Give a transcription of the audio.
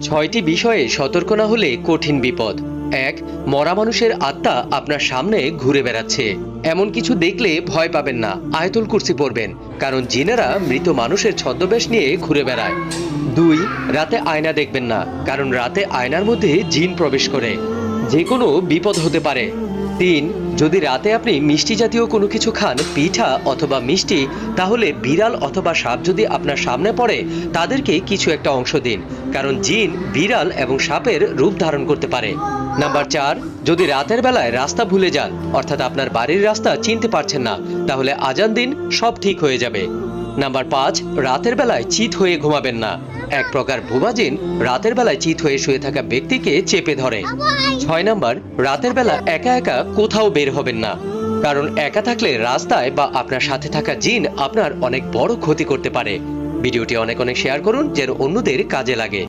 ছয়টি বিষয়ে সতর্ক না হলে কঠিন বিপদ। ১. মরা মানুষের আত্মা আপনার সামনে ঘুরে বেড়াচ্ছে। এমন কিছু দেখলে ভয় পাবেন না, আয়াতুল কুরসি পড়বেন, কারণ জিনেরা মৃত মানুষের ছদ্মবেশ নিয়ে ঘুরে বেড়ায়। ২. রাতে আয়না দেখবেন না, কারণ রাতে আয়নার মধ্যে জিন প্রবেশ করে, যে কোনো বিপদ হতে পারে। ৩. যদি রাতে আপনি মিষ্টি জাতীয় কোনো কিছু খান, পিঠা অথবা মিষ্টি, তাহলে বিড়াল অথবা সাপ যদি আপনার সামনে পড়ে তাদেরকে কিছু একটা অংশ দিন, কারণ জিন বিড়াল এবং সাপের রূপ ধারণ করতে পারে। নাম্বার ৪. যদি রাতের বেলায় রাস্তা ভুলে যান, অর্থাৎ আপনার বাড়ির রাস্তা চিনতে পারছেন না, তাহলে আজান দিন, সব ঠিক হয়ে যাবে। নাম্বার ৫. রাতের বেলায় চিত হয়ে ঘুমাবেন না। এক প্রকার ভুয়া জিন রাতের বেলায় চিত হয়ে শুয়ে থাকা ব্যক্তিকে চেপে ধরে। ৬ নাম্বার, রাতের বেলা একা একা কোথাও বের হবেন না, কারণ একা থাকলে রাস্তায় বা আপনার সাথে থাকা জিন আপনার অনেক বড় ক্ষতি করতে পারে। ভিডিওটি অনেক শেয়ার করুন যেন অন্যদের কাজে লাগে।